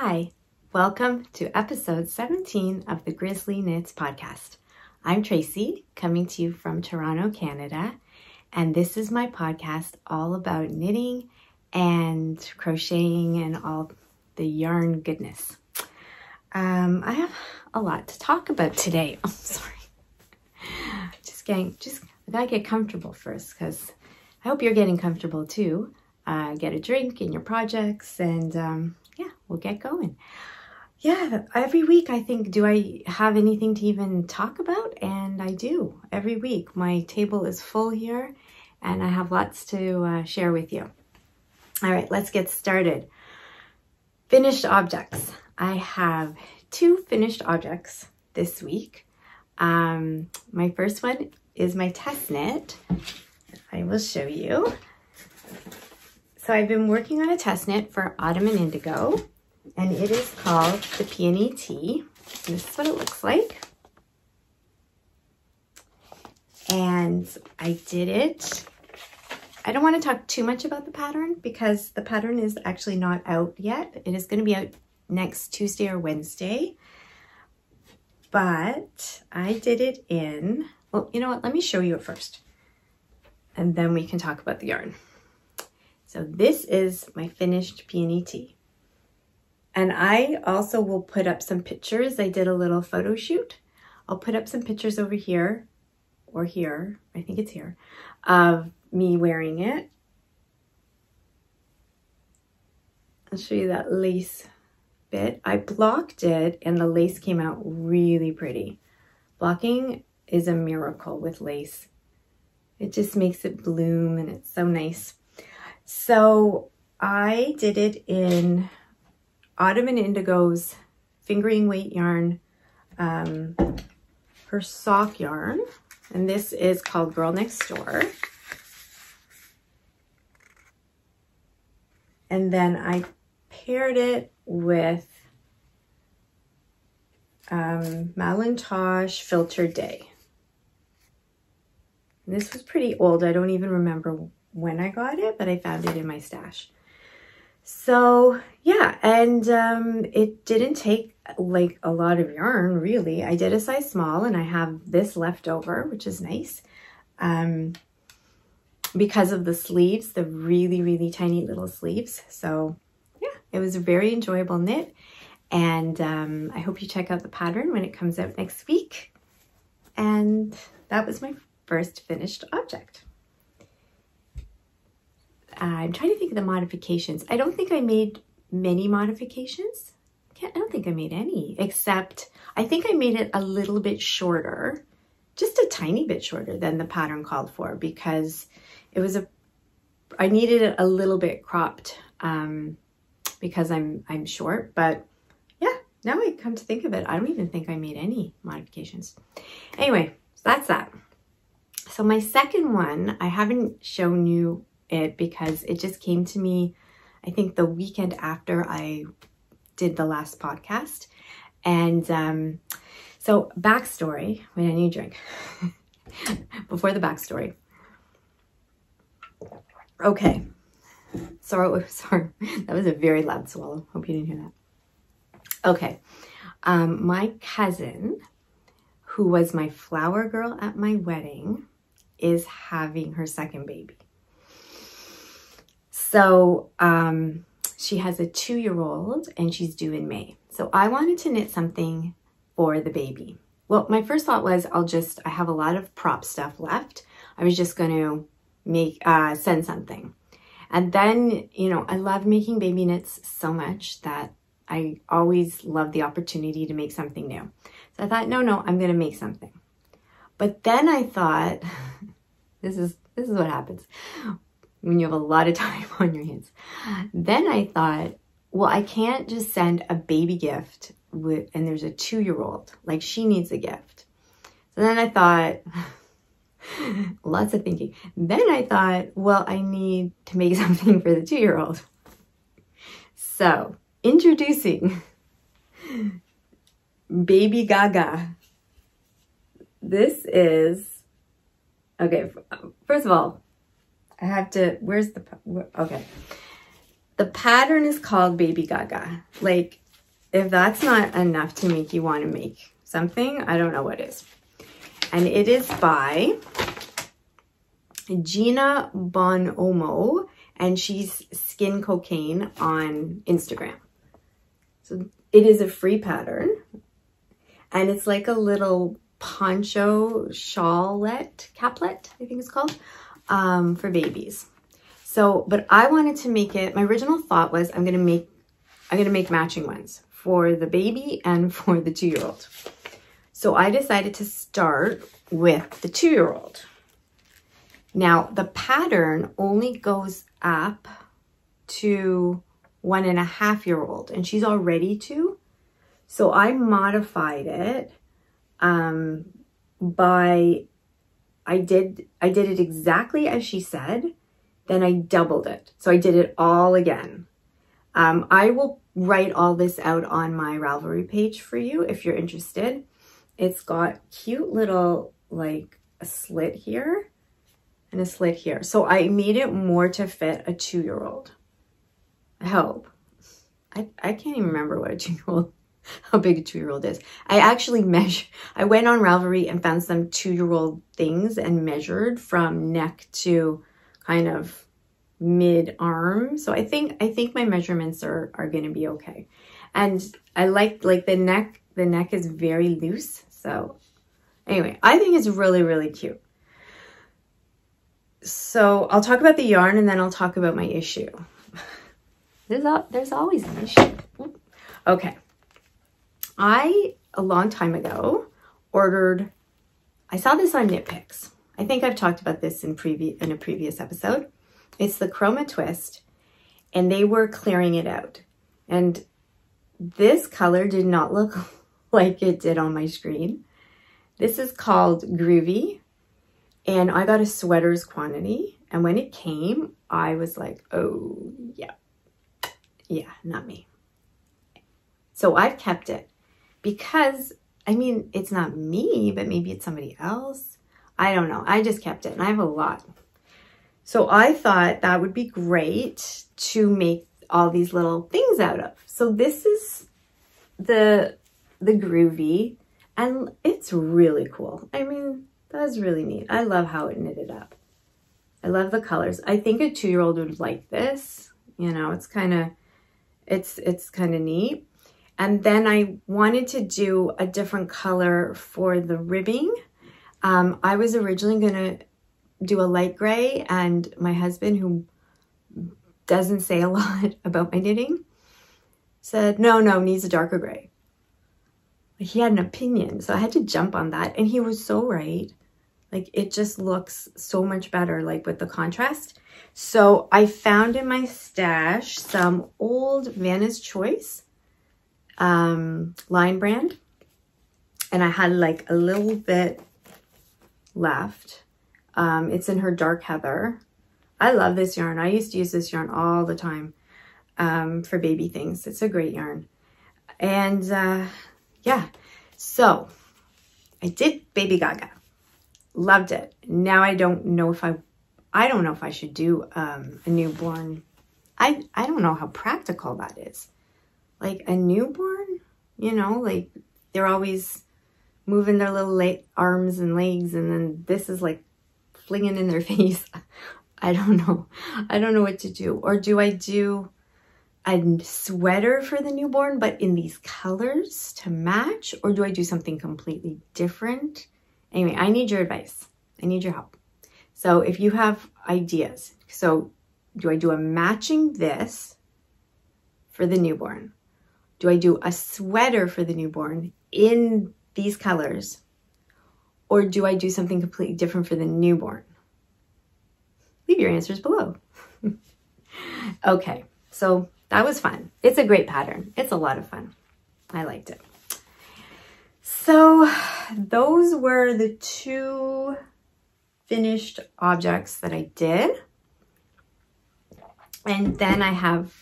Hi, welcome to episode 17 of the GrizzlieKnits podcast. I'm Tracy, coming to you from Toronto, Canada, and this is my podcast all about knitting and crocheting and all the yarn goodness. I have a lot to talk about today. Oh, sorry. I gotta get comfortable first because I hope you're getting comfortable too. Get a drink in your projects and we'll get going. Yeah, every week I think, do I have anything to even talk about? And I do. Every week my table is full here and I have lots to share with you. All right, let's get started. Finished objects. I have 2 finished objects this week. My first one is my test knit. I will show you. So I've been working on a test knit for Autumn and Indigo, and it is called the Peony T. This is what it looks like. And I did it. I don't want to talk too much about the pattern because the pattern is actually not out yet. It is going to be out next Tuesday or Wednesday. But I did it in, well, you know what? Let me show you it first. And then we can talk about the yarn. So this is my finished Peony T. And I also will put up some pictures. I did a little photo shoot. I'll put up some pictures over here or here, I think it's here, of me wearing it. I'll show you that lace bit. I blocked it and the lace came out really pretty. Blocking is a miracle with lace. It just makes it bloom and it's so nice. So I did it in Autumn and Indigo's fingering weight yarn, her sock yarn, and this is called Girl Next Door. And then I paired it with Malintosh Filtered Day. And this was pretty old. I don't even remember when I got it, but I found it in my stash. So yeah, and it didn't take like a lot of yarn really. I did a size small and I have this left over, which is nice. Because of the sleeves, the really, really tiny little sleeves. So yeah, it was a very enjoyable knit. And I hope you check out the pattern when it comes out next week. And that was my first finished object. I'm trying to think of the modifications. I don't think I made many modifications. I don't think I made any, except I think I made it a little bit shorter, just a tiny bit shorter than the pattern called for, because it was I needed it a little bit cropped because I'm short. But yeah, now I come to think of it, I don't even think I made any modifications. Anyway, so that's that. So my second one, I haven't shown you it because it just came to me, I think the weekend after I did the last podcast. And so backstory, wait, I need a drink. Before the backstory. Okay, sorry, that was a very loud swallow. Hope you didn't hear that. Okay, my cousin, who was my flower girl at my wedding, is having her second baby. So she has a 2-year-old and she's due in May. So I wanted to knit something for the baby. Well, my first thought was I have a lot of prop stuff left. I was just going to send something. And then, you know, I love making baby knits so much that I always love the opportunity to make something new. So I thought, no, I'm going to make something. But then I thought, this is what happens when you have a lot of time on your hands. Then I thought, well, I can't just send a baby gift and there's a 2-year-old, like she needs a gift. So then I thought, lots of thinking. Then I thought, well, I need to make something for the 2-year-old. So introducing Baby Gaga. This is, okay, first of all, I have to, okay. The pattern is called Baby Gaga. Like, if that's not enough to make you want to make something, I don't know what is. And it is by Gina Bonomo, and she's Skin Cocaine on Instagram. So it is a free pattern, and it's like a little poncho shawlette, caplet, I think it's called, for babies. So, but I wanted to make it, my original thought was I'm gonna make matching ones for the baby and for the 2-year-old. So I decided to start with the 2-year-old. Now the pattern only goes up to 1.5-year-old, and she's already 2. So I modified it by, I did it exactly as she said, then I doubled it. So I did it all again. I will write all this out on my Ravelry page for you if you're interested. It's got cute little, like a slit here and a slit here. So I made it more to fit a 2-year-old. I hope. I can't even remember what a 2-year-old, how big a 2-year-old is. I actually I went on Ravelry and found some 2-year-old things and measured from neck to kind of mid-arm. So I think my measurements are going to be okay. And I like the neck is very loose. So anyway, I think it's really, really cute. So I'll talk about the yarn and then I'll talk about my issue. There's always an issue. Okay. A long time ago, I saw this on Knit Picks. I think I've talked about this in a previous episode. It's the Chroma Twist, and they were clearing it out. And this color did not look like it did on my screen. This is called Groovy, and I got a sweater's quantity. And when it came, I was like, oh, yeah, not me. So I've kept it because, I mean, it's not me, but maybe it's somebody else. I don't know. I just kept it, and I have a lot. So I thought that would be great to make all these little things out of. So this is the Groovy, and it's really cool. I mean, that's really neat. I love how it knitted up. I love the colors. I think a 2-year-old would like this. You know, it's kind of neat. And then I wanted to do a different color for the ribbing. I was originally going to do a light gray, and my husband, who doesn't say a lot about my knitting, said, no, needs a darker gray. He had an opinion, so I had to jump on that, and he was so right. Like, it just looks so much better, like, with the contrast. So I found in my stash some old Vanna's Choice line brand, and I had like a little bit left. It's in her dark heather. I love this yarn. I used to use this yarn all the time for baby things. It's a great yarn. And yeah, so I did Baby Gaga. Loved it. Now I don't know if I should do a newborn. I don't know how practical that is. Like a newborn, you know, like they're always moving their little arms and legs, and then this is like flinging in their face. I don't know. I don't know what to do. Or do I do a sweater for the newborn, but in these colors to match? Or do I do something completely different? Anyway, I need your advice. I need your help. So if you have ideas, so do I do a matching this for the newborn? Do I do a sweater for the newborn in these colors? Or do I do something completely different for the newborn? Leave your answers below. Okay, so that was fun. It's a great pattern. It's a lot of fun. I liked it. So those were the 2 finished objects that I did. And then I have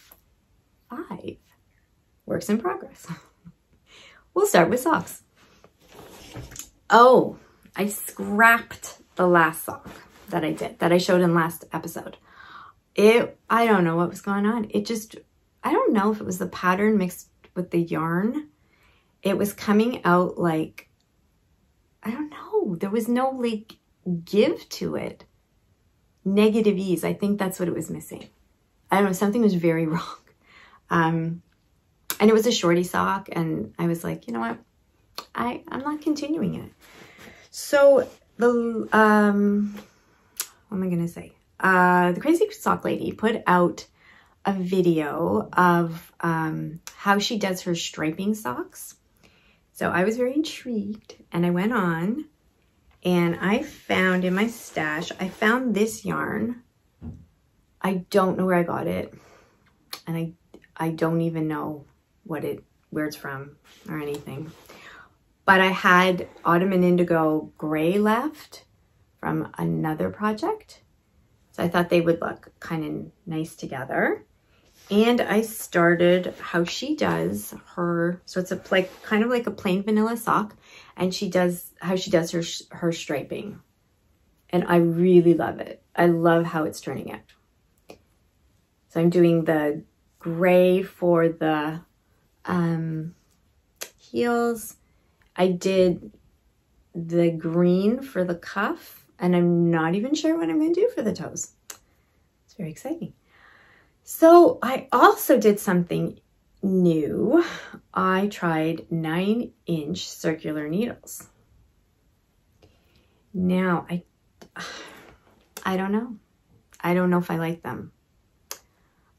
5 works in progress. We'll start with socks. Oh, I scrapped the last sock that I did, that I showed in last episode. I don't know what was going on. I don't know if it was the pattern mixed with the yarn, it was coming out like, I don't know, there was no like give to it. Negative ease. I think that's what it was missing. I don't know, something was very wrong. And it was a shorty sock, and I was like, you know what? I'm not continuing it. So the, what am I going to say? The Crazy Sock Lady put out a video of how she does her striping socks. So I was very intrigued, and I went on, and I found in my stash, I found this yarn. I don't know where I got it, and I don't even know where it's from or anything. But I had Autumn and Indigo gray left from another project. So I thought they would look kind of nice together. And I started how she does her, so it's kind of like a plain vanilla sock, and how she does her striping. And I really love it. I love how it's turning out. So I'm doing the gray for the heels. I did the green for the cuff, and I'm not even sure what I'm going to do for the toes. It's very exciting. So I also did something new. I tried 9-inch circular needles. Now, I don't know. I don't know if I like them.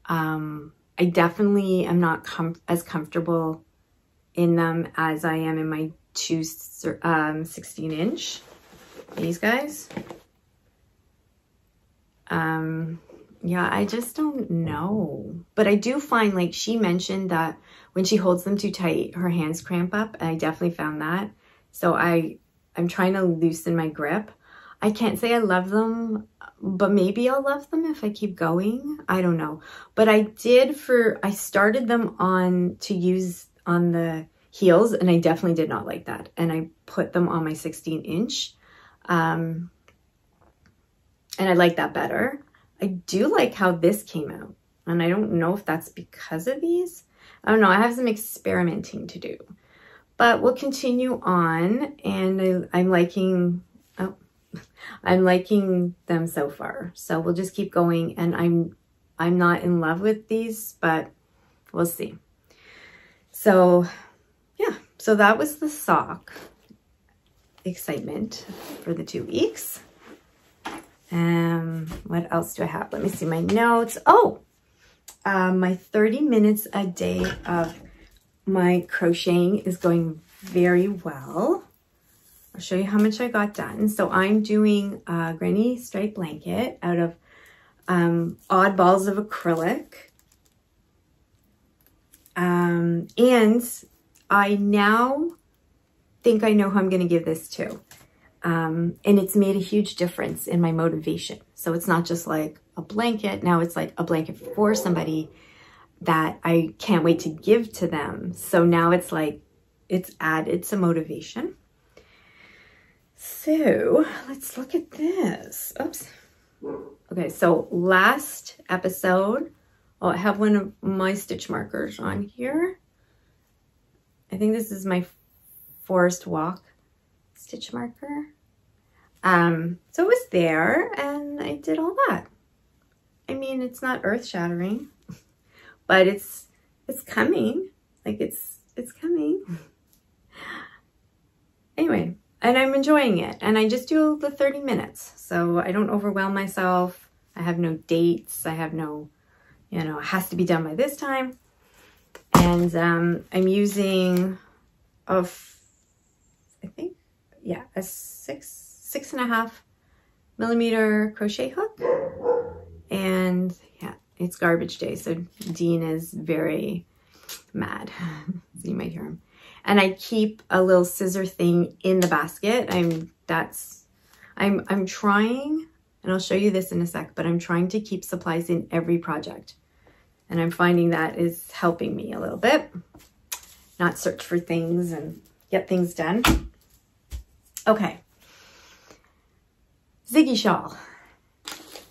I definitely am not as comfortable in them as I am in my 2 16-inch. These guys. Yeah, I just don't know. But I do find, like, she mentioned that when she holds them too tight, her hands cramp up. And I definitely found that. So I'm trying to loosen my grip. I can't say I love them, but maybe I'll love them if I keep going. I don't know. But I started them to use on the heels, and I definitely did not like that. And I put them on my 16-inch. And I like that better. I do like how this came out, and I don't know if that's because of these. I don't know. I have some experimenting to do, but we'll continue on, and I'm liking them so far. So we'll just keep going, and I'm not in love with these, but we'll see. So yeah, so that was the sock excitement for the 2 weeks. What else do I have? Let me see my notes. Oh, my 30 minutes a day of my crocheting is going very well. I'll show you how much I got done. So I'm doing a granny stripe blanket out of odd balls of acrylic. And I now think I know who I'm going to give this to. And it's made a huge difference in my motivation. So it's not just like a blanket. Now it's like a blanket for somebody that I can't wait to give to them. So now it's like, it's added some motivation. So let's look at this. Oops. Okay, so last episode, I have one of my stitch markers on here. I think this is my Forest Walk stitch marker. So it was there, and I did all that. I mean, it's not earth-shattering, but it's coming. Like it's coming. Anyway, and I'm enjoying it, and I just do the 30 minutes, so I don't overwhelm myself. I have no dates. I have no, it has to be done by this time. And I'm using a 6.5 millimeter crochet hook, and yeah, it's garbage day, so Dean is very mad. You might hear him. And I keep a little scissor thing in the basket. I'm trying, and I'll show you this in a sec, but I'm trying to keep supplies in every project, and I'm finding that is helping me a little bit, not search for things and get things done. Okay. Ziggy shawl,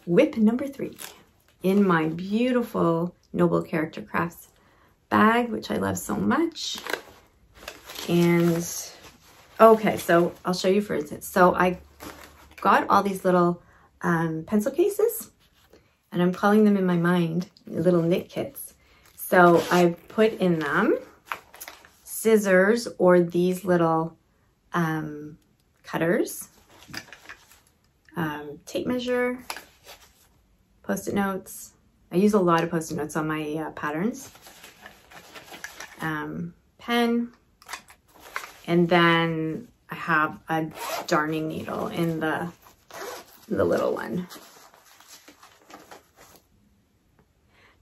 WIP number 3 in my beautiful Noble Character Crafts bag, which I love so much. And okay, so I'll show you for instance. So I got all these little pencil cases, and I'm calling them in my mind little knit kits. So I put in them scissors or these little cutters, tape measure, Post-it notes. I use a lot of Post-it notes on my patterns. Pen, and then I have a darning needle in the little one.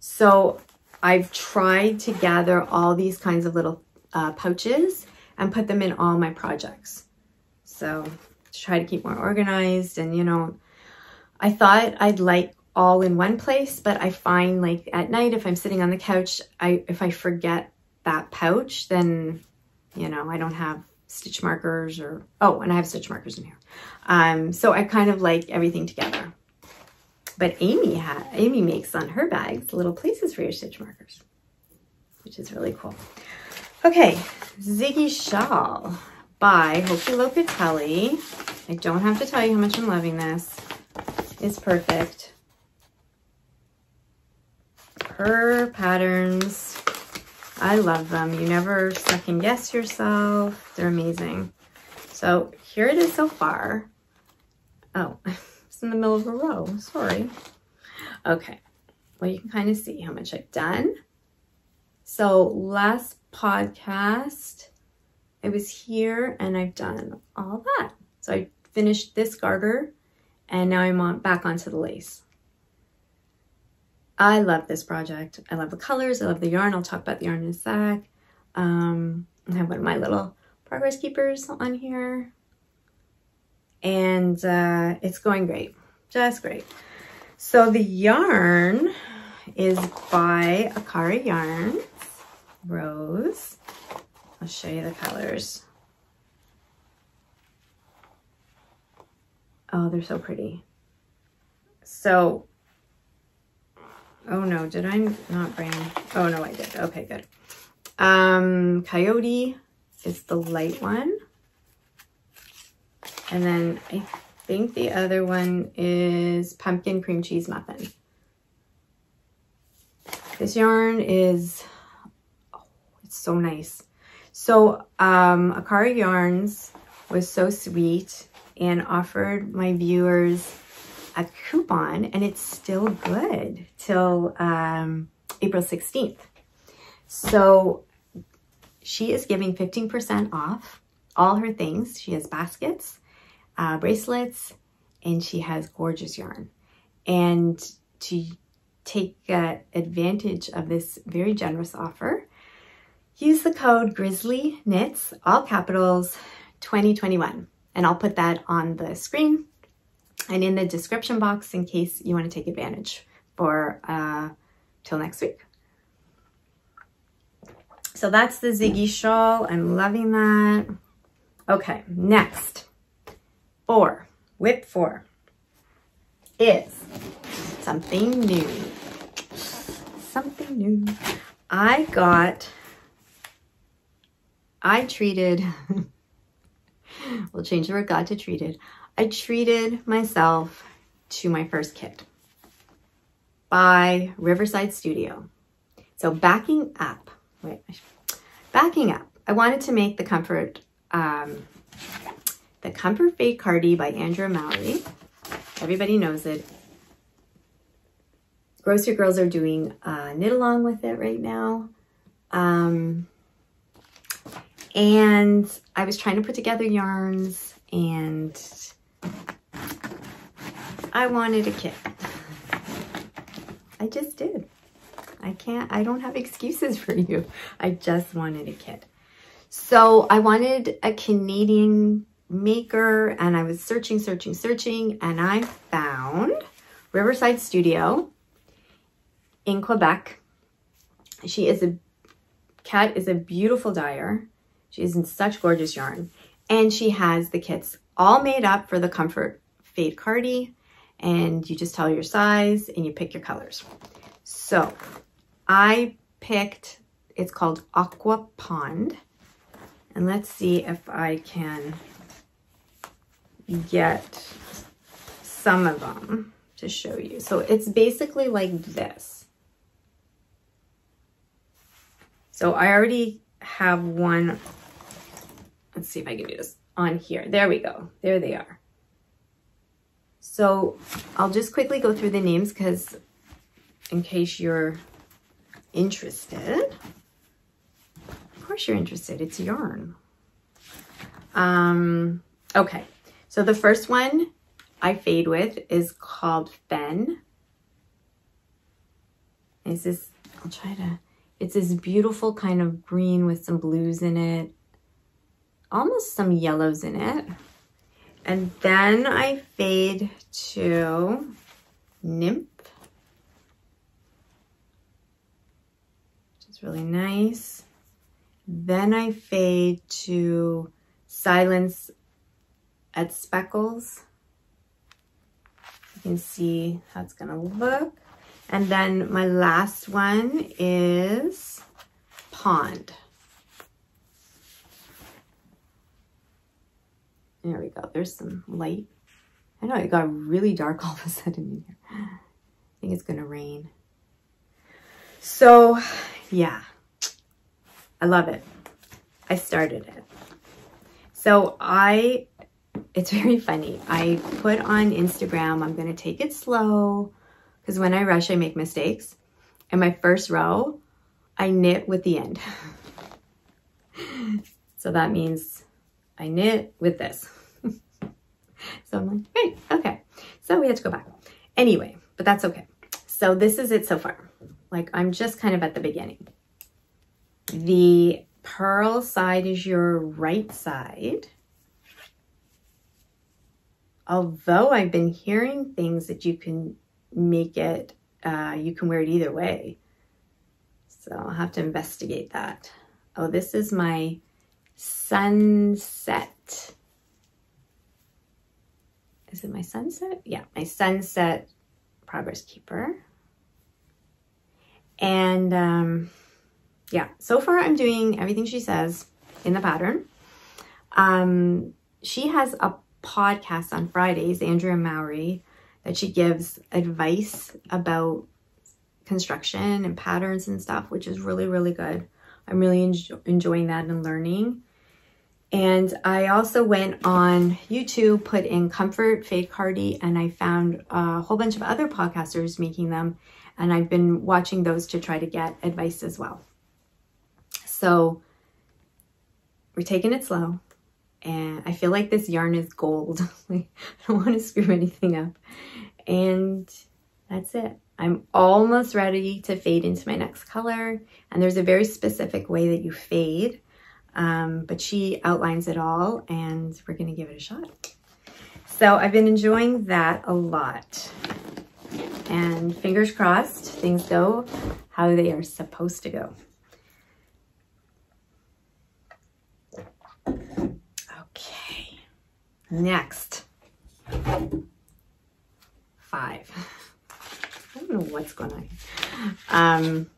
So I've tried to gather all these kinds of little pouches and put them in all my projects. So to try to keep more organized, and you know, I thought I'd like all in one place, but I find like at night, if I'm sitting on the couch, if I forget that pouch, then, you know, I don't have stitch markers or, oh, and I have stitch markers in here. So I kind of like everything together. But Amy makes on her bags little places for your stitch markers, which is really cool. Okay, Ziggy Shawl by Hope Locatelli. I don't have to tell you how much I'm loving this. It's perfect. Her patterns, I love them. You never second guess yourself. They're amazing. So here it is so far. Oh, it's in the middle of a row. Sorry. Okay. Well, you can kind of see how much I've done. So last podcast, I was here and I've done all that. So I finished this garter and now I'm back onto the lace. I love this project. I love the colors. I love the yarn. I'll talk about the yarn in a sec. I have one of my little progress keepers on here. And it's going great. Just great. So the yarn is by Akara Yarns, Rose. I'll show you the colors. Oh, they're so pretty. So, oh no, did I not bring? Oh no, I did. Okay, good. Coyote is the light one. And then I think the other one is Pumpkin Cream Cheese Muffin. This yarn is, oh, it's so nice. So Akara Yarns was so sweet and offered my viewers a coupon, and it's still good till April 16th. So she is giving 15% off all her things. She has baskets, bracelets, and she has gorgeous yarn. And to take advantage of this very generous offer, use the code GrizzlieKnits, all capitals, 2021. And I'll put that on the screen and in the description box in case you want to take advantage for till next week. So that's the Ziggy shawl. I'm loving that. Okay, next, WIP 4 is something new. Something new. I treated, we'll change the word got to treated. I treated myself to my first kit by Riverside Studio. So backing up, I wanted to make the Comfort Fade Cardi by Andrea Mallory. Everybody knows it. Grocery Girls are doing knit along with it right now. And I was trying to put together yarns and I wanted a kit. I just did. I don't have excuses for you. I just wanted a kit. So I wanted a Canadian maker and I was searching, and I found Riverside Studio in Quebec. Kat is a beautiful dyer. She is in such gorgeous yarn. And she has the kits all made up for the Comfort Fade Cardi. And you just tell your size and you pick your colors. So I picked It's called Aqua Pond. And let's see if I can get some of them to show you. So it's basically like this. So I already have one. Let's see if I can do this on here. There we go. There they are. So I'll just quickly go through the names because in case you're interested. Of course you're interested. It's yarn. Okay. So the first one I fade with is called Fen. It's this, it's this beautiful kind of green with some blues in it. Almost some yellows in it. And then I fade to Nymph, which is really nice. Then I fade to Silence at Speckles. You can see how it's gonna look. And then my last one is Pond. There we go. There's some light. I know it got really dark all of a sudden in here. I think it's gonna rain. So yeah, I love it. I started it. So it's very funny. I put on Instagram, I'm gonna take it slow because when I rush, I make mistakes. And my first row, I knit with the end. So that means I knit with this. So I'm like, great, okay. So we had to go back. Anyway, but that's okay. So this is it so far. Like I'm just kind of at the beginning. The purl side is your right side. Although I've been hearing things that you can make it, you can wear it either way. So I'll have to investigate that. Oh, this is my sunset. Is it my sunset? Yeah, my sunset progress keeper. And yeah, so far I'm doing everything she says in the pattern. She has a podcast on Fridays, Andrea Mowry, that she gives advice about construction and patterns and stuff, which is really, really good. I'm really enjoying that and learning. And I also went on YouTube, put in Comfort Fade Cardi, and I found a whole bunch of other podcasters making them. And I've been watching those to try to get advice as well. So we're taking it slow. And I feel like this yarn is gold. Like, I don't want to screw anything up. And that's it. I'm almost ready to fade into my next color. And there's a very specific way that you fade. But she outlines it all and we're going to give it a shot. So I've been enjoying that a lot. And fingers crossed, things go how they are supposed to go. Okay, next. 5. I don't know what's going on.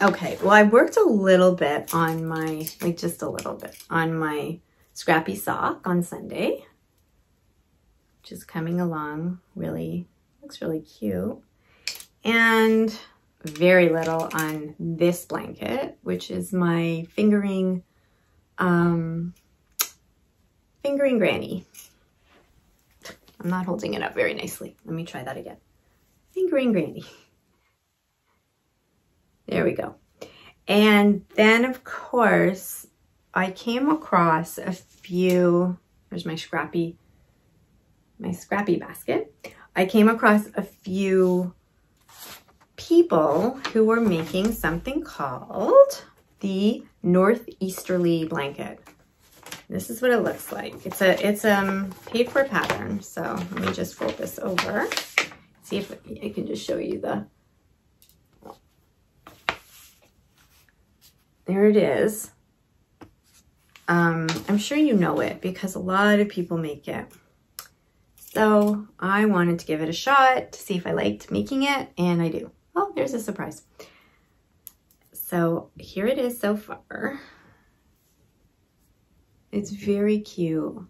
Okay, well, I worked a little bit on my, like just a little bit, on my scrappy sock on Sunday, which is coming along really, looks really cute. And very little on this blanket, which is my fingering granny. I'm not holding it up very nicely. Let me try that again. Fingering granny. There we go. And then of course, I came across a few, there's my scrappy basket. I came across a few people who were making something called the Northeasterly blanket. This is what it looks like. It's a paid for pattern. So let me just fold this over. See if I can just show you the, there it is. I'm sure you know it because a lot of people make it. So I wanted to give it a shot to see if I liked making it, and I do. Oh, there's a surprise. So here it is so far. It's very cute.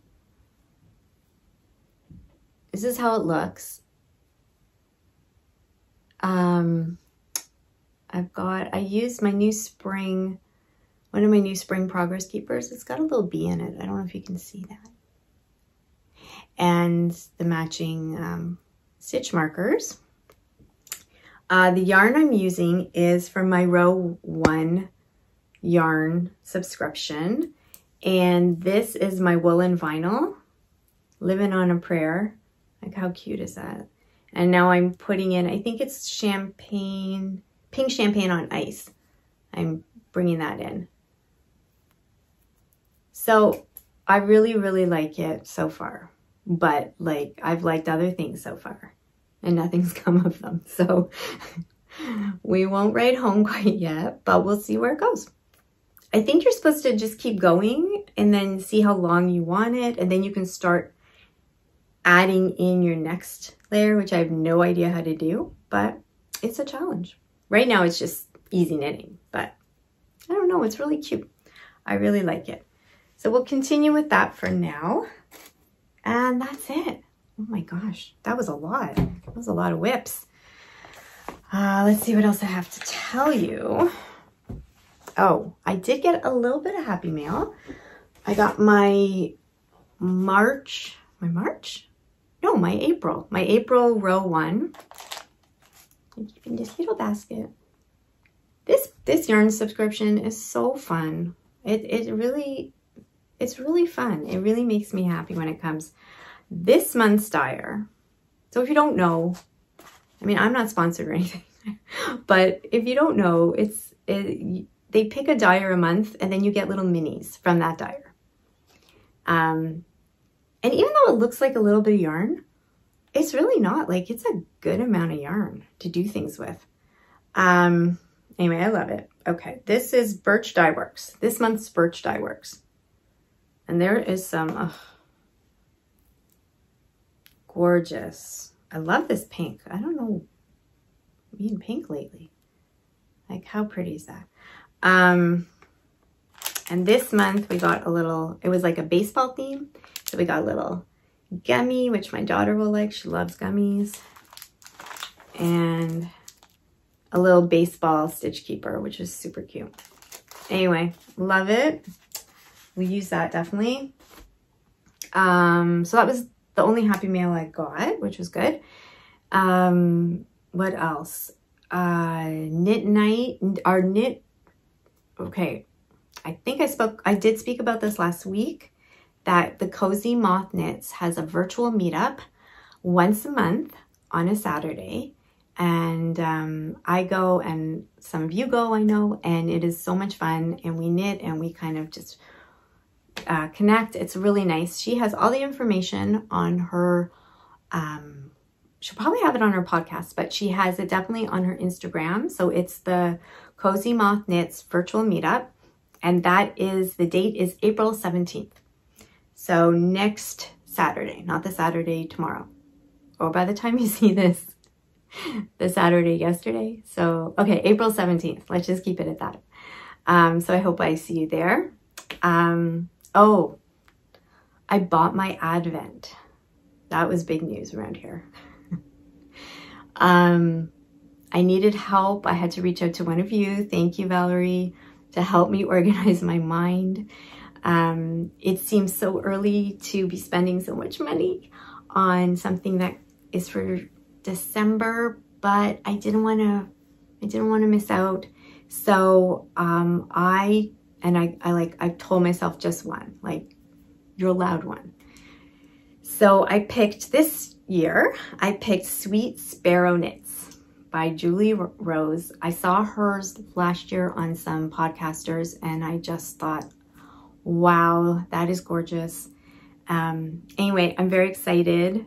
This is how it looks. I used my new spring, one of my new spring progress keepers. It's got a little bee in it. I don't know if you can see that. And the matching stitch markers. The yarn I'm using is from my row 1 yarn subscription. And this is my woolen vinyl, Living on a Prayer. Like, how cute is that? And now I'm putting in, I think it's champagne, pink champagne on ice. I'm bringing that in. So I really, really like it so far. But like, I've liked other things so far and nothing's come of them. So we won't write home quite yet, but we'll see where it goes. I think you're supposed to just keep going and then see how long you want it. And then you can start adding in your next layer, which I have no idea how to do, but it's a challenge. Right now it's just easy knitting, but I don't know, it's really cute. I really like it. So we'll continue with that for now. And that's it. Oh my gosh, that was a lot. That was a lot of WIPS. Let's see what else I have to tell you. Oh, I did get a little bit of happy mail. I got my April row 1 in this little basket. This yarn subscription is so fun. It's really fun. It really makes me happy when it comes. This month's dyer. So if you don't know, I mean, I'm not sponsored or anything, but if you don't know, they pick a dyer a month and then you get little minis from that dyer. And even though it looks like a little bit of yarn, it's really not. Like, it's a good amount of yarn to do things with. Anyway, I love it. Okay, this is Birch Dye Works. This month's Birch Dye Works. And there is some, gorgeous. I love this pink. I don't know, being pink lately. Like, how pretty is that? And this month we got a little, it was like a baseball theme. So we got a little gummy, which my daughter will like. She loves gummies. And a little baseball stitch keeper, which is super cute. Anyway, love it. We use that definitely. So that was the only happy mail I got, which was good. What else? Knit night, our knit. Okay, I did speak about this last week, that TheCozyMothKnits has a virtual meetup once a month on a Saturday. And I go and some of you go, I know, and it is so much fun. And we knit and we kind of just connect. It's really nice. She has all the information on her, she'll probably have it on her podcast, but she has it definitely on her Instagram. So it's the TheCozyMothKnits virtual meetup. And that is, the date is April 17th. So next Saturday, not the Saturday tomorrow. Or by the time you see this, the Saturday yesterday. So, okay, April 17th. Let's just keep it at that. So I hope I see you there. Oh, I bought my Advent. That was big news around here. I needed help. I had to reach out to one of you. Thank you, Valerie, to help me organize my mind. It seems so early to be spending so much money on something that is for December, but I didn't want to miss out. So I told myself just one, like, you're allowed one. So I picked this year, I picked Sweet Sparrow Knits by Julie Rose. I saw hers last year on some podcasters and I just thought, wow, that is gorgeous. Anyway, I'm very excited.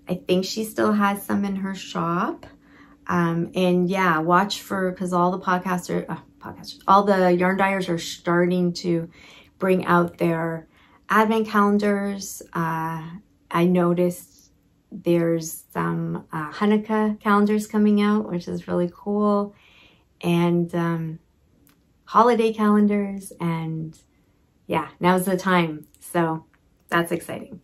I think she still has some in her shop. And yeah, watch for, because all the all the yarn dyers are starting to bring out their advent calendars. I noticed there's some Hanukkah calendars coming out, which is really cool. And holiday calendars, and yeah, now's the time. So that's exciting.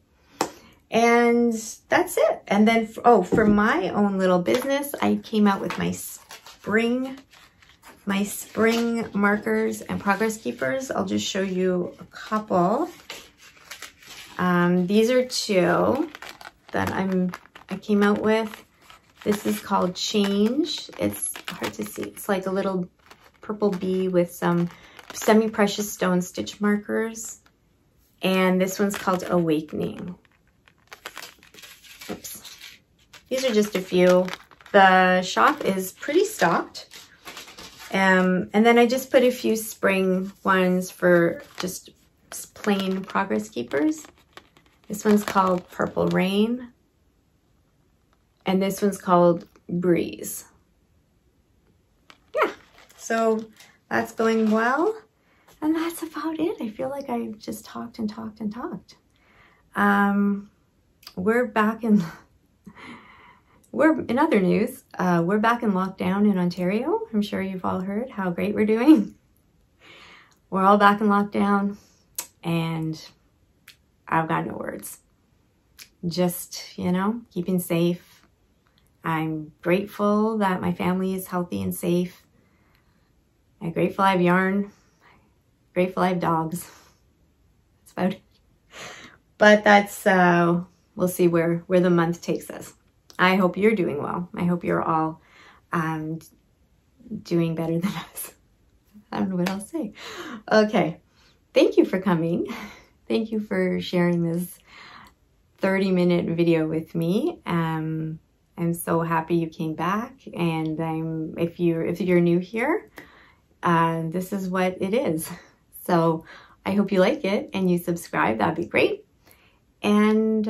And that's it. And then, for my own little business, I came out with my spring markers and progress keepers. I'll just show you a couple. These are two that I came out with. This is called Change. It's hard to see. It's like a little purple bee with some semi-precious stone stitch markers. And this one's called Awakening. Oops. These are just a few. The shop is pretty stocked. And then I just put a few spring ones for just plain progress keepers. This one's called Purple Rain. And this one's called Breeze. Yeah, so that's going well. And that's about it. I feel like I just talked and talked and talked. We're in other news, we're back in lockdown in Ontario. I'm sure you've all heard how great we're doing. We're all back in lockdown, and I've got no words. Just, you know, keeping safe. I'm grateful that my family is healthy and safe. I'm grateful I have yarn. Grateful I have dogs. That's about it. But that's, we'll see where the month takes us. I hope you're doing well. I hope you're all doing better than us. I don't know what else to say. Okay. Thank you for coming. Thank you for sharing this 30-minute video with me. I'm so happy you came back. And if you're new here, this is what it is. So I hope you like it and you subscribe. That'd be great. And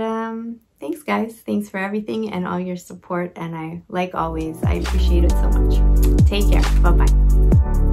thanks, guys. Thanks for everything and all your support. And like always, I appreciate it so much. Take care. Bye-bye.